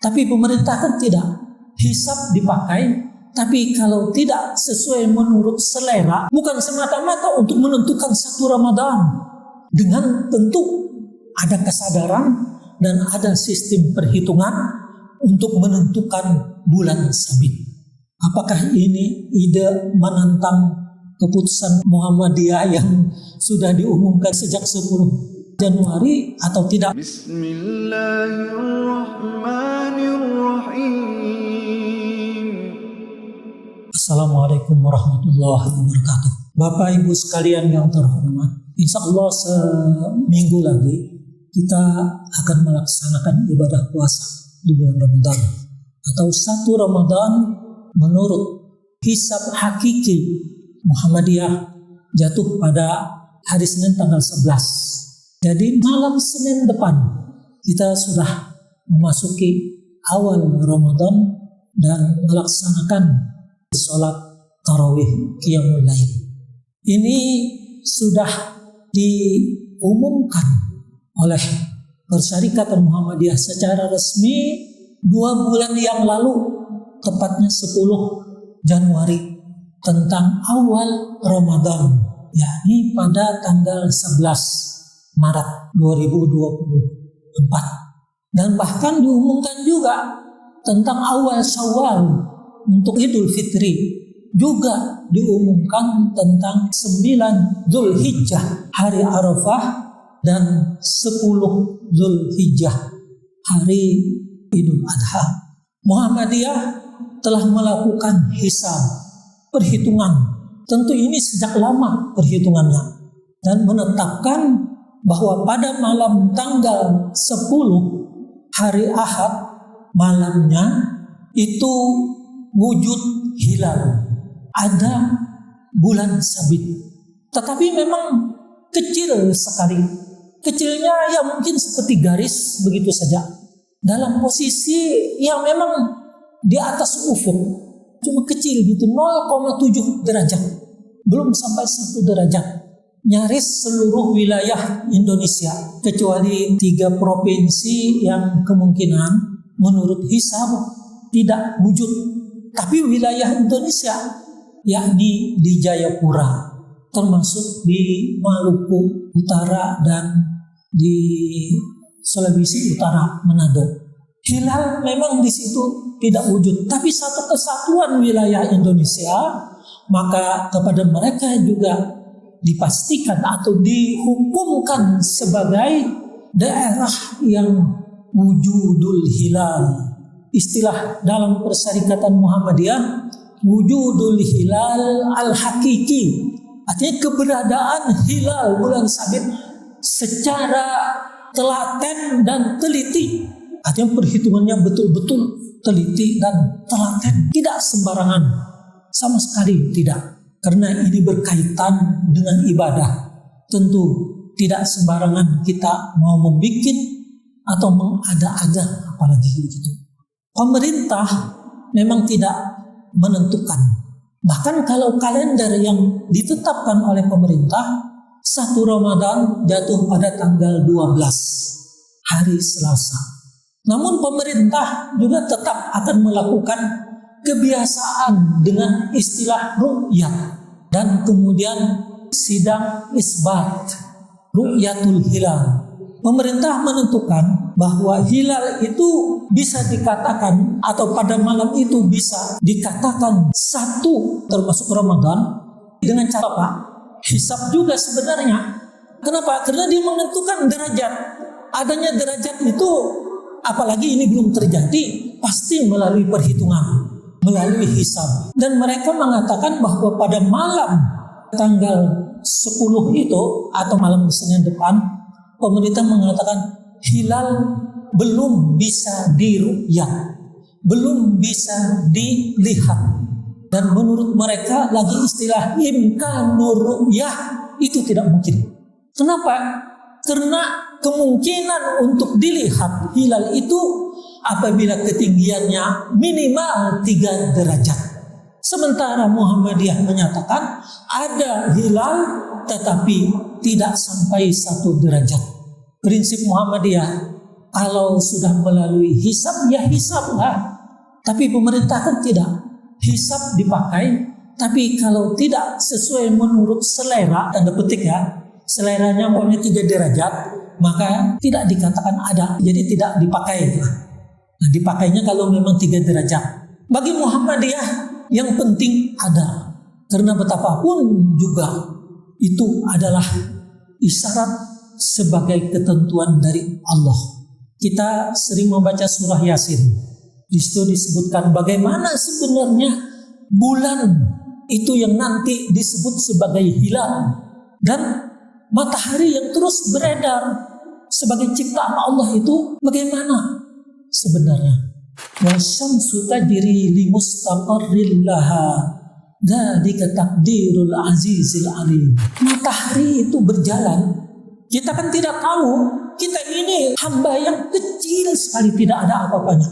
Tapi pemerintah kan tidak. Hisab dipakai, tapi kalau tidak sesuai menurut selera, bukan semata-mata untuk menentukan satu Ramadan. Dengan tentu ada kesadaran dan ada sistem perhitungan untuk menentukan bulan sabit. Apakah ini ide menantang keputusan Muhammadiyah yang sudah diumumkan sejak 10 Januari atau tidak? Assalamualaikum warahmatullahi wabarakatuh. Bapak Ibu sekalian yang terhormat, insya Allah seminggu lagi kita akan melaksanakan ibadah puasa di bulan Ramadan, atau satu Ramadan menurut hisab hakiki Muhammadiyah jatuh pada hari Senin tanggal 11. Jadi malam Senin depan kita sudah memasuki awal Ramadan dan melaksanakan sholat tarawih qiyamul lail. Ini sudah diumumkan oleh Persyarikatan Muhammadiyah secara resmi 2 bulan yang lalu, tepatnya 10 Januari, tentang awal Ramadan, yakni pada tanggal 11 Maret 2024. Dan bahkan diumumkan juga tentang awal Syawal untuk Idul Fitri, juga diumumkan tentang 9 Dzulhijjah hari Arafah dan 10 Dzulhijjah hari Idul Adha. Muhammadiyah telah melakukan hisab, perhitungan. Tentu ini sejak lama perhitungannya, dan menetapkan bahwa pada malam tanggal 10 hari Ahad malamnya itu wujud hilal, ada bulan sabit. Tetapi memang kecil sekali. Kecilnya ya mungkin seperti garis begitu saja, dalam posisi yang memang di atas ufuk, cuma kecil gitu, 0,7 derajat, belum sampai 1 derajat. Nyaris seluruh wilayah Indonesia kecuali 3 provinsi yang kemungkinan menurut hisab tidak wujud. Tapi wilayah Indonesia, yakni di Jayapura, termasuk di Maluku Utara dan di Sulawesi Utara, Manado, hilal memang di situ tidak wujud. Tapi satu kesatuan wilayah Indonesia, maka kepada mereka juga dipastikan atau dihukumkan sebagai daerah yang wujudul hilal. Istilah dalam Persyarikatan Muhammadiyah, wujudul hilal al-hakiki, artinya keberadaan hilal bulan sabit secara telaten dan teliti. Artinya perhitungannya betul-betul teliti dan telaten, tidak sembarangan, sama sekali tidak. Karena ini berkaitan dengan ibadah, tentu tidak sembarangan kita mau membuat atau mengada-ada, apalagi begitu. Pemerintah memang tidak menentukan. Bahkan kalau kalender yang ditetapkan oleh pemerintah, 1 Ramadan jatuh pada tanggal 12, hari Selasa. Namun pemerintah juga tetap akan melakukan kebiasaan dengan istilah ru'yat dan kemudian sidang isbat, ru'yatul hilal. Pemerintah menentukan bahwa hilal itu bisa dikatakan, atau pada malam itu bisa dikatakan 1 termasuk Ramadan dengan cara apa? Hisab juga sebenarnya. Kenapa? Karena dia menentukan derajat. Adanya derajat itu, apalagi ini belum terjadi, pasti melalui perhitungan, melalui hisab. Dan mereka mengatakan bahwa pada malam tanggal 10 itu atau malam Senin depan, pemerintah mengatakan hilal belum bisa diru'yat, belum bisa dilihat. Dan menurut mereka lagi istilah imkanur ru'yah itu tidak mungkin. Kenapa? Karena kemungkinan untuk dilihat hilal itu apabila ketinggiannya minimal 3 derajat. Sementara Muhammadiyah menyatakan ada hilal tetapi tidak sampai 1 derajat. Prinsip Muhammadiyah Kalau sudah melalui hisab, ya hisab lah. Tapi pemerintah kan tidak. Hisab dipakai, tapi kalau tidak sesuai menurut selera, tanda petik ya, seleranya umpamanya 3 derajat, maka tidak dikatakan ada, jadi tidak dipakai. Nah, dipakainya kalau memang 3 derajat. Bagi Muhammadiyah yang penting ada. Karena betapapun juga itu adalah isyarat sebagai ketentuan dari Allah. Kita sering membaca surah Yasin. Di situ disebutkan bagaimana sebenarnya bulan itu yang nanti disebut sebagai hilal dan matahari yang terus beredar sebagai ciptaan Allah itu bagaimana sebenarnya. Wasyamsu tajri li mustaqarril laha dzalika taqdirul azizil alim. Matahari itu berjalan. Kita kan tidak tahu, kita ini hamba yang kecil sekali, tidak ada apa-apanya.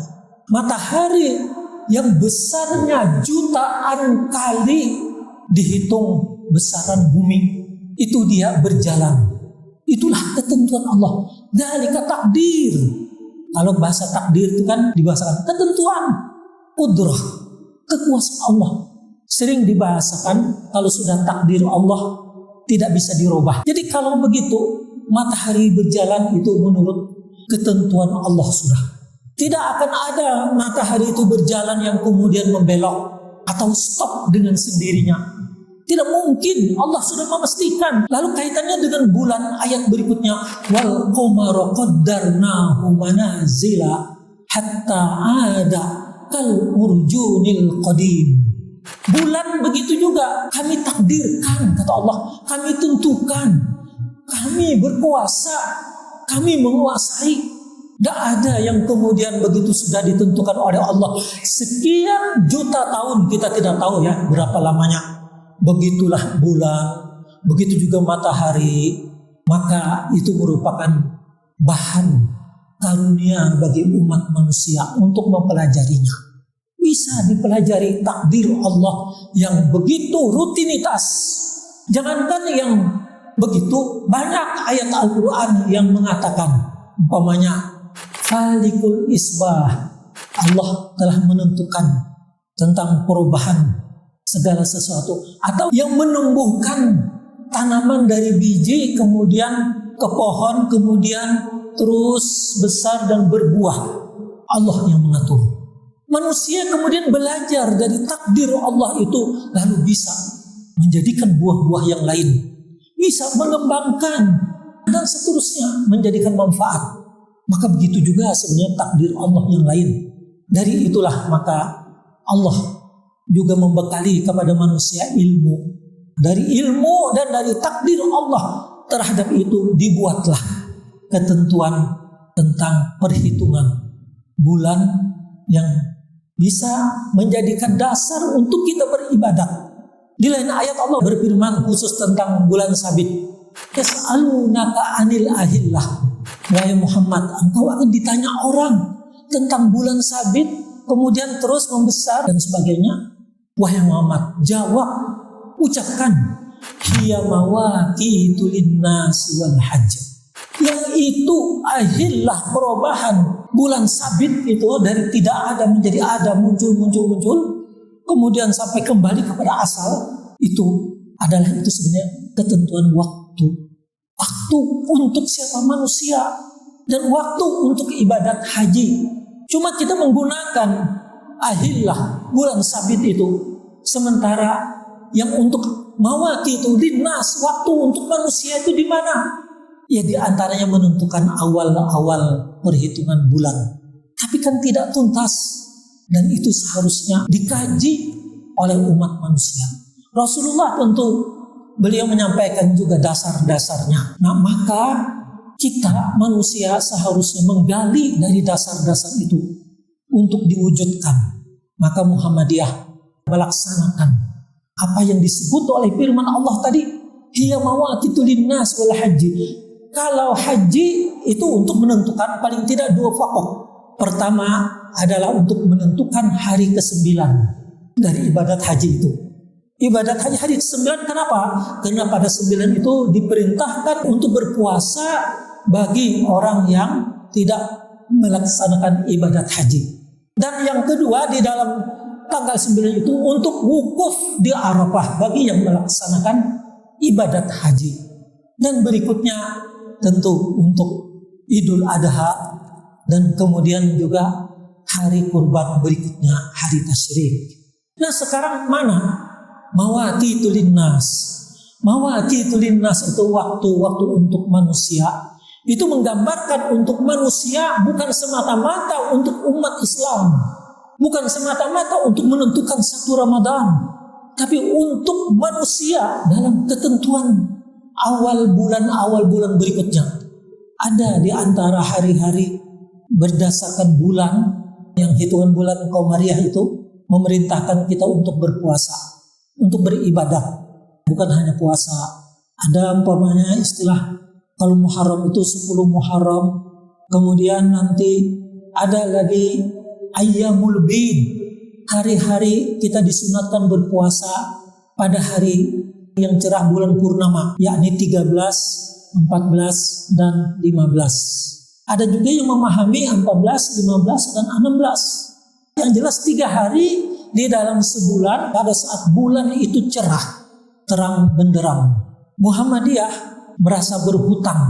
Matahari yang besarnya jutaan kali dihitung besaran bumi, itu dia berjalan. Itulah ketentuan Allah. Dzalika takdir. Kalau bahasa takdir itu kan dibahasakan ketentuan, qudrah, kekuasaan Allah. Sering dibahasakan kalau sudah takdir Allah tidak bisa dirubah. Jadi kalau begitu matahari berjalan itu menurut ketentuan Allah sudah. Tidak akan ada matahari itu berjalan yang kemudian membelok atau stop dengan sendirinya. Tidak mungkin, Allah sudah memastikan. Lalu kaitannya dengan bulan, ayat berikutnya, wal qamara qaddarnahu manazila hatta ada kal urjunil qadim. Bulan begitu juga kami takdirkan, kata Allah, kami tentukan, kami berkuasa, kami menguasai. Tidak ada yang kemudian begitu sudah ditentukan oleh Allah. Sekian juta tahun kita tidak tahu ya berapa lamanya. Begitulah bulan, begitu juga matahari. Maka itu merupakan bahan karunia bagi umat manusia untuk mempelajarinya. Bisa dipelajari takdir Allah yang begitu rutinitas. Jangankan yang begitu, banyak ayat Al-Quran yang mengatakan, umpamanya Falikul Isbah, Allah telah menentukan tentang perubahan segala sesuatu, atau yang menumbuhkan tanaman dari biji kemudian ke pohon, kemudian terus besar dan berbuah. Allah yang mengatur. Manusia kemudian belajar dari takdir Allah itu, lalu bisa menjadikan buah-buah yang lain, bisa mengembangkan dan seterusnya, menjadikan manfaat. Maka begitu juga sebenarnya takdir Allah yang lain. Dari itulah maka Allah juga membekali kepada manusia ilmu. Dari ilmu dan dari takdir Allah terhadap itu dibuatlah ketentuan tentang perhitungan bulan yang bisa menjadikan dasar untuk kita beribadat. Di lain ayat Allah berfirman khusus tentang bulan sabit. Yas'alunaka anil ahillah. Wahai Muhammad, engkau akan ditanya orang tentang bulan sabit, kemudian terus membesar dan sebagainya. Wahai Muhammad, jawab, ucapkan, hiya mawaqitu linnasi wal hajj. Yang itu ahillah, perubahan bulan sabit itu dari tidak ada menjadi ada, muncul, kemudian sampai kembali kepada asal, itu adalah itu sebenarnya ketentuan waktu. Waktu untuk siapa manusia dan waktu untuk ibadat haji. Cuma kita menggunakan ahillah bulan sabit itu, sementara yang untuk mawaqitu linnas, waktu untuk manusia itu di mana? Ya di antaranya menentukan awal-awal perhitungan bulan. Tapi kan tidak tuntas dan itu seharusnya dikaji oleh umat manusia. Rasulullah tentu beliau menyampaikan juga dasar-dasarnya. Nah, maka kita manusia seharusnya menggali dari dasar-dasar itu untuk diwujudkan. Maka Muhammadiyah melaksanakan apa yang disebut oleh firman Allah tadi, hiya mawaqitu linnas wal haji. Kalau haji itu untuk menentukan paling tidak 2 pokok. Pertama adalah untuk menentukan hari ke-9 dari ibadat haji itu. Ibadat haji hari ke-9 kenapa? Karena pada 9 itu diperintahkan untuk berpuasa bagi orang yang tidak melaksanakan ibadat haji. Dan yang kedua di dalam tanggal 9 itu untuk wukuf di Arafah bagi yang melaksanakan ibadat haji. Dan berikutnya tentu untuk Idul Adha dan kemudian juga hari kurban berikutnya, hari tasyrik. Nah sekarang mana mawaqitun linnas? Mawaqitun linnas itu waktu-waktu untuk manusia. Itu menggambarkan untuk manusia bukan semata-mata untuk umat Islam. Bukan semata-mata untuk menentukan satu Ramadan. Tapi untuk manusia dalam ketentuan awal bulan berikutnya. Ada di antara hari-hari berdasarkan bulan, yang hitungan bulan Qamariyah itu memerintahkan kita untuk berpuasa, untuk beribadah. Bukan hanya puasa. Ada umpamanya istilah kalau Muharram itu 10 Muharram. Kemudian nanti ada lagi Ayyamul Bid. Hari-hari kita disunatkan berpuasa pada hari yang cerah bulan purnama, yakni 13, 14, dan 15. Ada juga yang memahami 14, 15, dan 16. Yang jelas 3 hari di dalam sebulan pada saat bulan itu cerah, terang benderang. Muhammadiyah merasa berhutang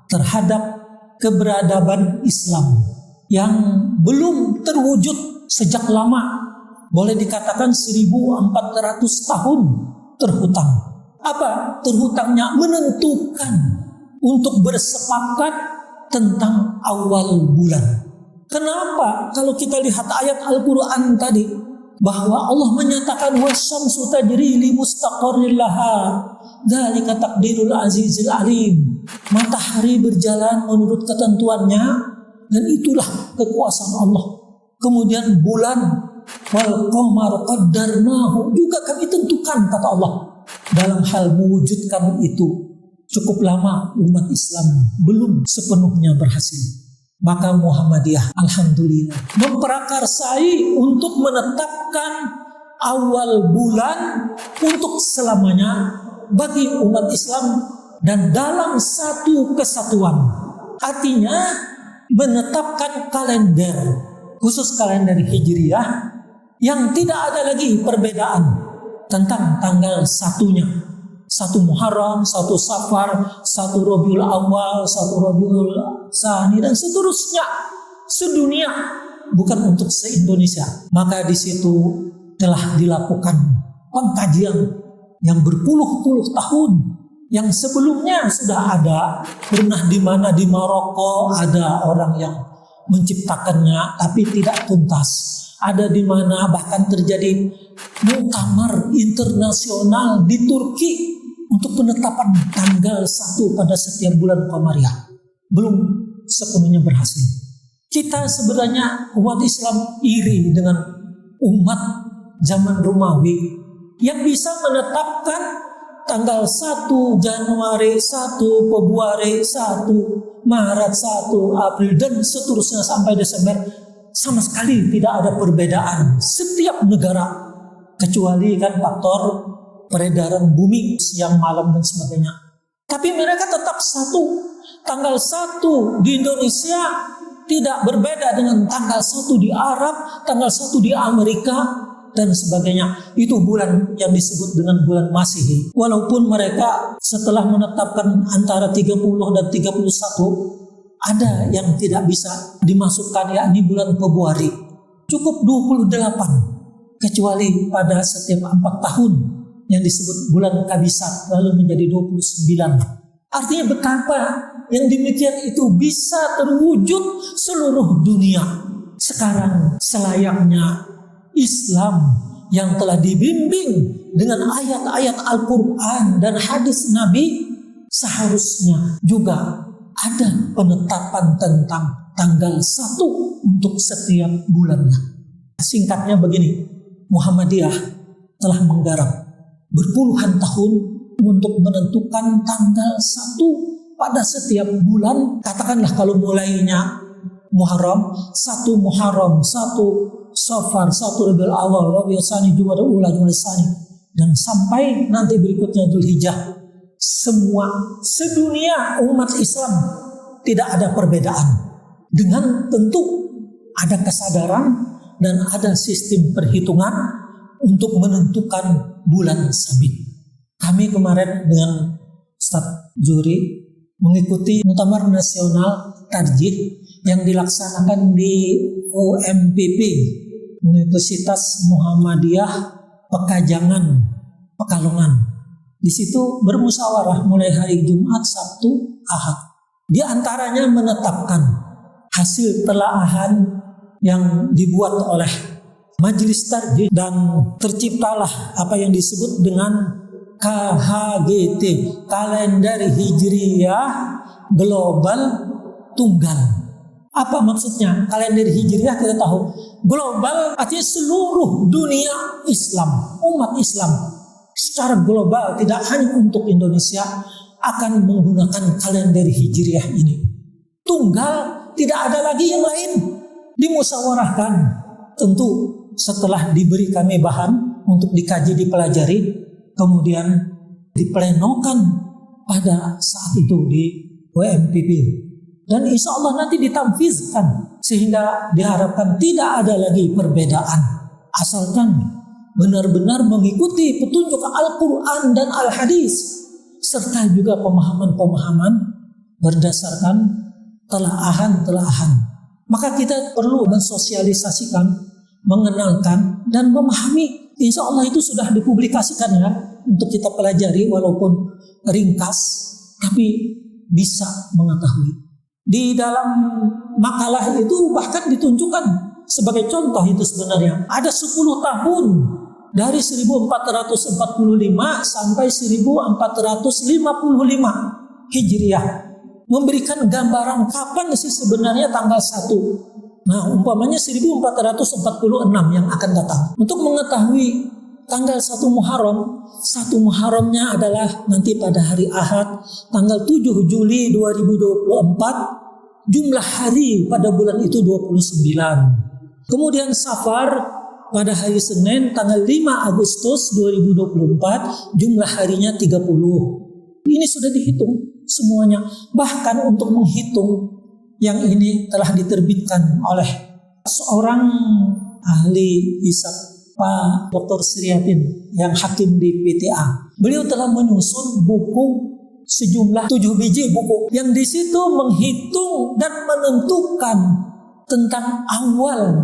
terhadap keberadaban Islam yang belum terwujud sejak lama. Boleh dikatakan 1400 tahun terhutang. Apa terhutangnya? Menentukan untuk bersepakat tentang awal bulan. Kenapa? Kalau kita lihat ayat Al-Quran tadi, bahwa Allah menyatakan wasyamsu tajri li mustaqarril laha, dzalika taqdirul azizil alim. Matahari berjalan menurut ketentuannya dan itulah kekuasaan Allah. Kemudian bulan wal qamar qaddarnahu juga kami tentukan, kata Allah. Dalam hal mewujudkan itu cukup lama umat Islam belum sepenuhnya berhasil. Maka Muhammadiyah alhamdulillah memprakarsai untuk menetapkan awal bulan untuk selamanya bagi umat Islam dan dalam satu kesatuan. Artinya menetapkan kalender, khusus kalender Hijriyah, yang tidak ada lagi perbedaan tentang tanggal satunya. 1 Muharram, 1 Safar, 1 Rabiul Awal, 1 Rabiul Tsani, dan seterusnya sedunia, bukan untuk se-Indonesia. Maka di situ telah dilakukan pengkajian yang berpuluh-puluh tahun. Yang sebelumnya sudah ada, pernah di mana di Maroko ada orang yang menciptakannya tapi tidak tuntas. Ada di mana bahkan terjadi muktamar internasional di Turki untuk penetapan tanggal 1 pada setiap bulan Qamariyah. Belum sepenuhnya berhasil. Kita sebenarnya umat Islam iri dengan umat zaman Romawi yang bisa menetapkan tanggal 1 Januari, 1 Februari, 1 Maret, 1 April, dan seterusnya sampai Desember. Sama sekali tidak ada perbedaan setiap negara, kecuali kan faktor peredaran bumi, siang malam dan sebagainya. Tapi mereka tetap satu. Tanggal 1 di Indonesia tidak berbeda dengan tanggal 1 di Arab, tanggal 1 di Amerika, dan sebagainya. Itu bulan yang disebut dengan bulan Masehi. Walaupun mereka setelah menetapkan antara 30 dan 31, ada yang tidak bisa dimasukkan, yakni bulan Februari. Cukup 28, kecuali pada setiap 4 tahun yang disebut bulan Kabisat, lalu menjadi 29. Artinya betapa yang demikian itu bisa terwujud seluruh dunia. Sekarang selayaknya Islam yang telah dibimbing dengan ayat-ayat Al-Quran dan hadis Nabi, seharusnya juga ada penetapan tentang tanggal 1 untuk setiap bulannya. Singkatnya begini, Muhammadiyah telah menggarap berpuluhan tahun untuk menentukan tanggal 1 pada setiap bulan. Katakanlah kalau mulainya Muharram, 1 Muharram, 1 Safar, 1 Rabiul Awal, Rabiul Tsani, Jumadil Ula, Jumadil Tsani, dan sampai nanti berikutnya Dzulhijjah. Semua sedunia umat Islam tidak ada perbedaan. dengan tentu ada kesadaran dan ada sistem perhitungan untuk menentukan bulan sabit. Kami kemarin dengan Ustaz Juri mengikuti Muktamar Nasional Tarjih yang dilaksanakan di UMPP, Universitas Muhammadiyah Pekajangan, Pekalongan. Di situ bermusyawarah mulai hari Jumat, Sabtu, Ahad. Di antaranya menetapkan hasil telaahan yang dibuat oleh Majelis Tarjih dan terciptalah apa yang disebut dengan KHGT, Kalender Hijriyah Global Tunggal. Apa maksudnya? Kalender Hijriyah kita tahu. Global artinya seluruh dunia Islam, umat Islam secara global, tidak hanya untuk Indonesia, akan menggunakan kalender Hijriyah ini. Tunggal, tidak ada lagi yang lain. Dimusyawarahkan. Tentu setelah diberi kami bahan untuk dikaji, dipelajari, kemudian diplenokan pada saat itu di WMPP. Dan insya Allah nanti ditamfizkan sehingga diharapkan tidak ada lagi perbedaan. Asalkan benar-benar mengikuti petunjuk Al-Quran dan Al-Hadis serta juga pemahaman-pemahaman berdasarkan telaahan-telaahan. Maka kita perlu mensosialisasikan, mengenalkan dan memahami. Insya Allah itu sudah dipublikasikan ya untuk kita pelajari walaupun ringkas, tapi bisa mengetahui. Di dalam makalah itu bahkan ditunjukkan sebagai contoh itu sebenarnya ada 10 tahun dari 1445 sampai 1455 Hijriah memberikan gambaran kapan sih sebenarnya tanggal 1. Nah, umpamanya 1446 yang akan datang. Untuk mengetahui tanggal 1 Muharram, 1 Muharramnya adalah nanti pada hari Ahad, tanggal 7 Juli 2024, jumlah hari pada bulan itu 29. Kemudian Safar pada hari Senin, tanggal 5 Agustus 2024, jumlah harinya 30. Ini sudah dihitung semuanya. Bahkan untuk menghitung yang ini telah diterbitkan oleh seorang ahli hisab, Pak Dr. Sriatin yang hakim di PTA. Beliau telah menyusun buku sejumlah 7 biji buku yang di situ menghitung dan menentukan tentang awal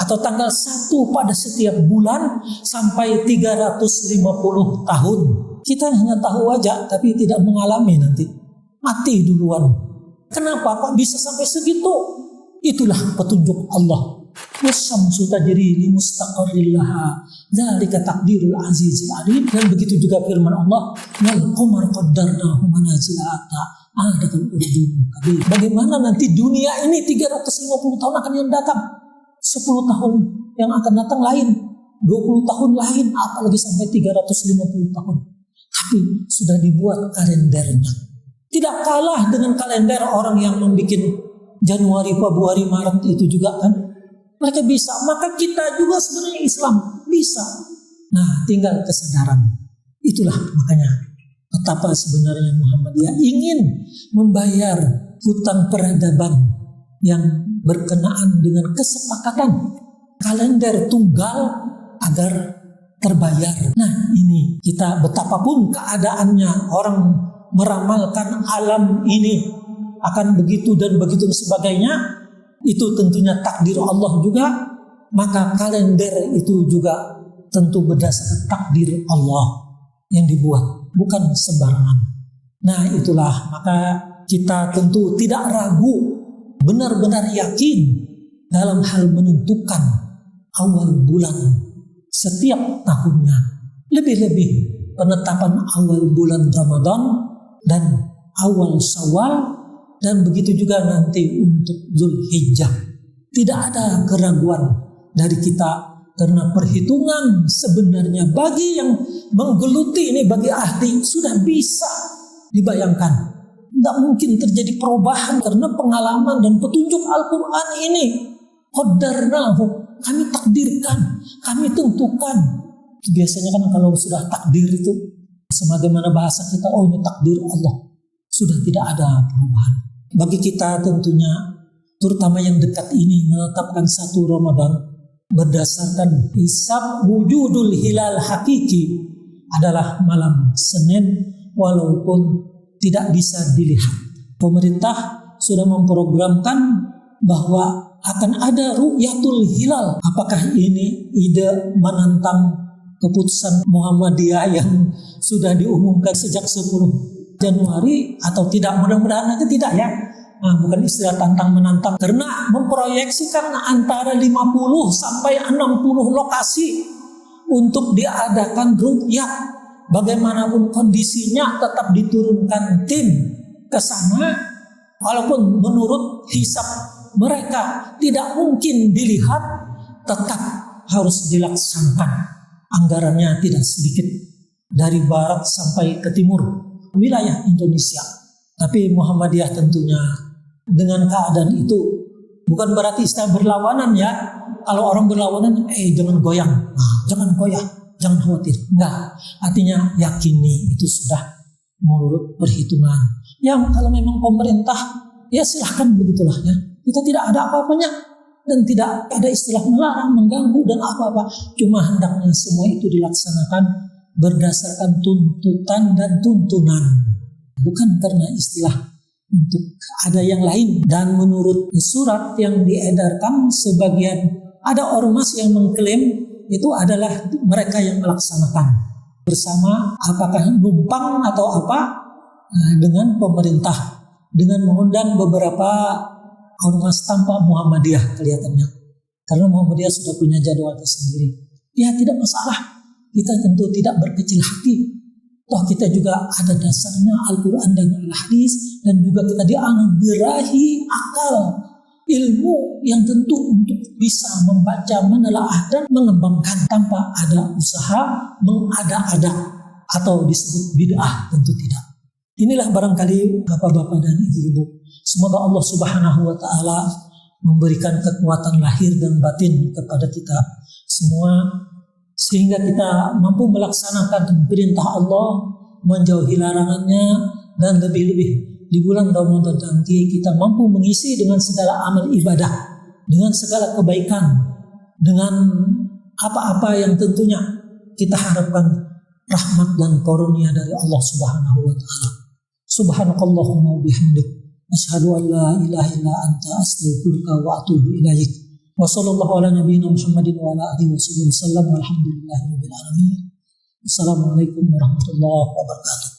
atau tanggal 1 pada setiap bulan sampai 350 tahun. Kita hanya tahu aja tapi tidak mengalami, nanti mati duluan. Kenapa kok bisa sampai segitu? Itulah petunjuk Allah. Wasyamsu tajri li mustaqarril laha, dzalika taqdirul azizil alim. Dan begitu juga firman Allah, wal qamar qaddarnahu manazila hatta adakal urjun kabir. Bagaimana nanti dunia ini 350 tahun akan yang datang, 10 tahun yang akan datang lain, 20 tahun lain, apalagi sampai 350 tahun. Tapi sudah dibuat kalendernya. Tidak kalah dengan kalender orang yang membuat Januari, Februari, Maret itu juga kan. Mereka bisa, maka kita juga sebenarnya Islam bisa. Nah, tinggal kesadaran. Itulah makanya betapa sebenarnya Muhammadiyah ingin membayar hutang peradaban yang berkenaan dengan kesepakatan kalender tunggal agar terbayar. Nah, ini kita betapapun keadaannya, orang meramalkan alam ini akan begitu dan begitu sebagainya, itu tentunya takdir Allah juga. Maka kalender itu juga tentu berdasarkan takdir Allah yang dibuat, bukan sembarangan. Nah, itulah maka kita tentu tidak ragu, benar-benar yakin dalam hal menentukan awal bulan setiap tahunnya. Lebih-lebih penetapan awal bulan Ramadan dan awal Syawal, dan begitu juga nanti untuk Zulhijjah. Tidak ada keraguan dari kita, karena perhitungan sebenarnya bagi yang menggeluti ini, bagi ahli sudah bisa dibayangkan. Tidak mungkin terjadi perubahan karena pengalaman dan petunjuk Al-Quran ini. Qaddarnahu, kami takdirkan, kami tentukan. Biasanya kan kalau sudah takdir itu, sebagaimana bahasa kita, ini takdir Allah. Sudah tidak ada perubahan. Bagi kita tentunya terutama yang dekat ini, menetapkan 1 Ramadan berdasarkan hisab wujudul hilal hakiki adalah malam Senin walaupun tidak bisa dilihat. Pemerintah sudah memprogramkan bahwa akan ada ru'yatul hilal. Apakah ini ide menantang keputusan Muhammadiyah yang sudah diumumkan sejak 10 Januari atau tidak? Mudah-mudahan aja tidak ya. Nah, bukan istilah tantang menantang, karena memproyeksikan antara 50 sampai 60 lokasi untuk diadakan ru'yah. Bagaimanapun kondisinya tetap diturunkan tim ke sana, walaupun menurut hisab mereka tidak mungkin dilihat, tetap harus dilaksanakan. Anggarannya tidak sedikit, dari barat sampai ke timur wilayah Indonesia. Tapi Muhammadiyah tentunya dengan keadaan itu bukan berarti istilah berlawanan ya. Kalau orang berlawanan, jangan goyang, jangan goyah, jangan khawatir. Enggak, artinya yakini itu sudah menurut perhitungan. Ya kalau memang pemerintah, ya silahkan begitulah ya. Kita tidak ada apa-apanya dan tidak ada istilah melarang, mengganggu dan apa-apa. Cuma hendaknya semua itu dilaksanakan berdasarkan tuntutan dan tuntunan, bukan karena istilah untuk ada yang lain. Dan menurut surat yang diedarkan, sebagian ada ormas yang mengklaim itu adalah mereka yang melaksanakan bersama, apakah numpang atau apa, dengan pemerintah, dengan mengundang beberapa ormas tanpa Muhammadiyah kelihatannya, karena Muhammadiyah sudah punya jadwal tersendiri. Ya tidak masalah, kita tentu tidak berkecil hati. Toh kita juga ada dasarnya Al-Quran dan Al-Hadis, dan juga kita dianugerahi akal, ilmu yang tentu untuk bisa membaca, menelaah dan mengembangkan tanpa ada usaha mengada-ada atau disebut bid'ah, tentu tidak. Inilah barangkali bapak-bapak dan ibu-ibu, semoga Allah Subhanahu wa Ta'ala memberikan kekuatan lahir dan batin kepada kita semua, sehingga kita mampu melaksanakan perintah Allah, menjauhi larangannya, dan lebih-lebih di bulan Ramadan nanti kita mampu mengisi dengan segala amal ibadah, dengan segala kebaikan, dengan apa-apa yang tentunya kita harapkan rahmat dan karunia dari Allah Subhanahu wa Ta'ala. Subhanakallahumma bihamdik, asyhadu an la ilaha illa anta, astaghfiruka wa atubu ilaik. Wa sallallahu ala nabiyyina Muhammadin wa ala alihi wasallam. Walhamdulillahirabbil alamin. Assalamualaikum warahmatullahi wabarakatuh.